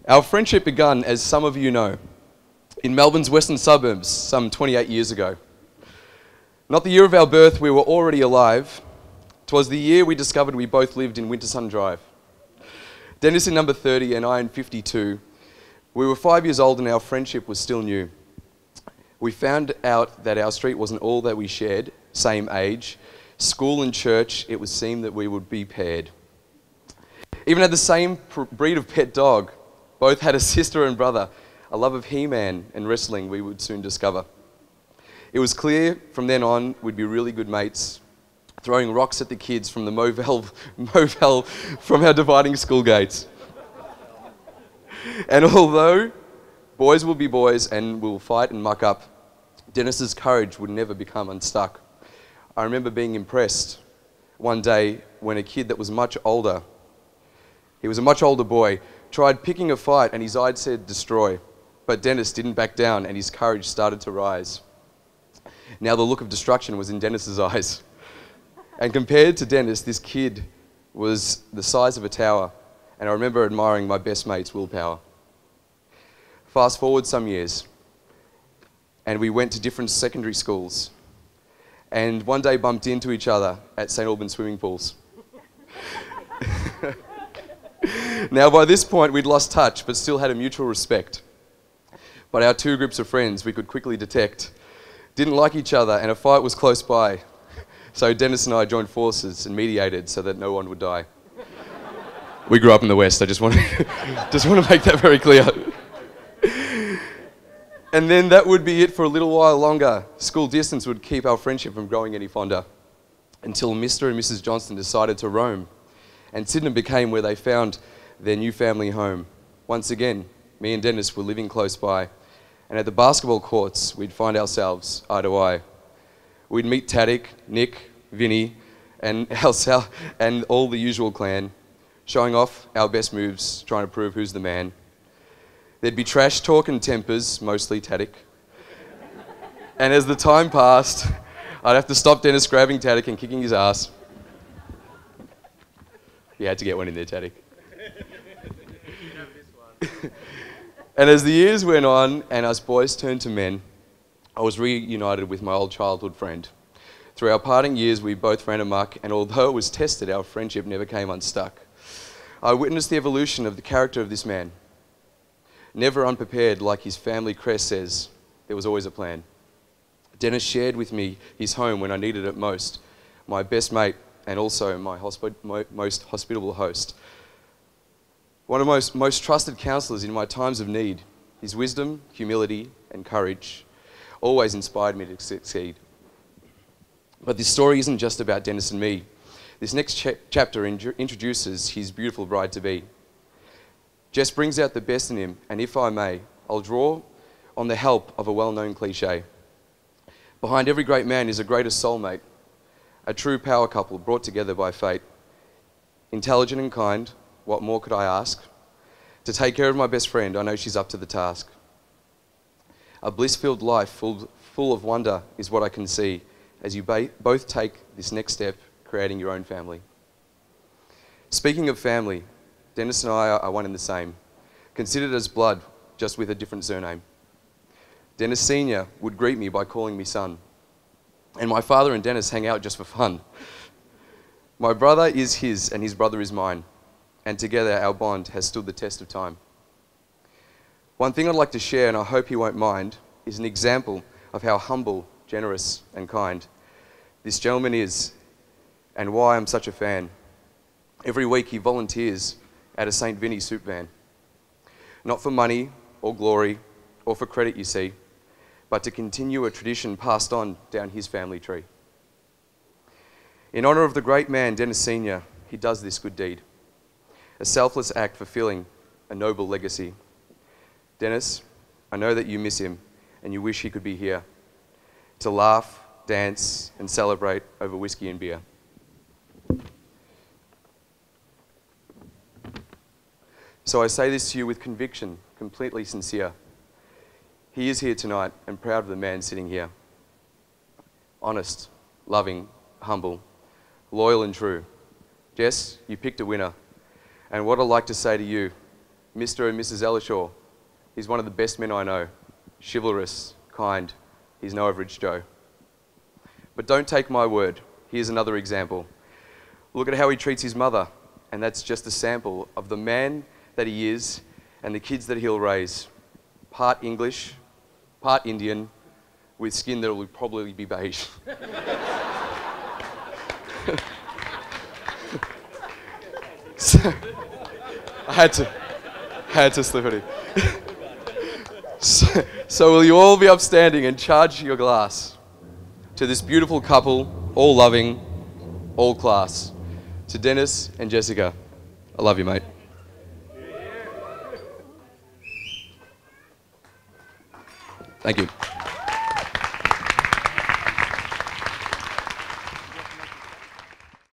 Our friendship began, as some of you know, in Melbourne's western suburbs some 28 years ago. Not the year of our birth, we were already alive. 'Twas the year we discovered we both lived in Wintersun Drive. Dennis in number 30 and I in 52. We were 5 years old and our friendship was still new. We found out that our street wasn't all that we shared, same age. School and church, it would seem that we would be paired. Even had the same breed of pet dog. Both had a sister and brother, a love of He-Man and wrestling we would soon discover. It was clear from then on we'd be really good mates, throwing rocks at the kids from the Movel from our dividing school gates. And although boys will be boys and will fight and muck up, Dennis's courage would never become unstuck. I remember being impressed one day when a kid that was much older, he was a much older boy, tried picking a fight and his eyes said destroy. But Dennis didn't back down and his courage started to rise. Now the look of destruction was in Dennis's eyes. And compared to Dennis, this kid was the size of a tower. And I remember admiring my best mate's willpower. Fast forward some years, and we went to different secondary schools. And one day bumped into each other at St. Albans swimming pools. Now by this point we'd lost touch, but still had a mutual respect. But our two groups of friends, we could quickly detect, didn't like each other and a fight was close by. So Dennis and I joined forces and mediated so that no one would die. We grew up in the West, I just want to make that very clear. And then that would be it for a little while longer. School distance would keep our friendship from growing any fonder, until Mr. and Mrs. Johnston decided to roam, and Sydenham became where they found their new family home. Once again, me and Dennis were living close by, and at the basketball courts, we'd find ourselves eye to eye. We'd meet Taddick, Nick, Vinny, and all the usual clan, showing off our best moves, trying to prove who's the man. There'd be trash talk and tempers, mostly Taddick. And as the time passed, I'd have to stop Dennis grabbing Taddick and kicking his ass. You had to get one in there, Taddick. And as the years went on and us boys turned to men, I was reunited with my old childhood friend. Through our parting years, we both ran amok, and although it was tested, our friendship never came unstuck. I witnessed the evolution of the character of this man. Never unprepared, like his family crest says, there was always a plan. Dennis shared with me his home when I needed it most, my best mate and also my most hospitable host. One of my most trusted counsellors in my times of need. His wisdom, humility and courage always inspired me to succeed. But this story isn't just about Dennis and me. This next chapter introduces his beautiful bride-to-be. Jess brings out the best in him, and if I may, I'll draw on the help of a well-known cliche. Behind every great man is a greatest soulmate, a true power couple brought together by fate. Intelligent and kind, what more could I ask? To take care of my best friend, I know she's up to the task. A bliss-filled life full of wonder is what I can see as you both take this next step, creating your own family. Speaking of family, Dennis and I are one and the same, considered as blood, just with a different surname. Dennis Sr. would greet me by calling me son, and my father and Dennis hang out just for fun. My brother is his and his brother is mine, and together our bond has stood the test of time. One thing I'd like to share, and I hope he won't mind, is an example of how humble, generous and kind this gentleman is, and why I'm such a fan. Every week he volunteers at a St. Vinny soup van. Not for money or glory or for credit, you see, but to continue a tradition passed on down his family tree. In honour of the great man, Dennis Sr., he does this good deed. A selfless act fulfilling a noble legacy. Dennis, I know that you miss him and you wish he could be here to laugh, dance and celebrate over whiskey and beer. So I say this to you with conviction, completely sincere. He is here tonight and proud of the man sitting here. Honest, loving, humble, loyal and true. Jess, you picked a winner. And what I'd like to say to you, Mr. and Mrs. Allure. He's one of the best men I know. Chivalrous, kind. He's no average Joe. But don't take my word. Here's another example. Look at how he treats his mother, and that's just a sample of the man that he is and the kids that he'll raise. Part English, part Indian, with skin that will probably be beige. So, I had to slip it in. So will you all be upstanding and charge your glass to this beautiful couple, all loving, all class. To Dennis and Jessica, I love you, mate. Thank you.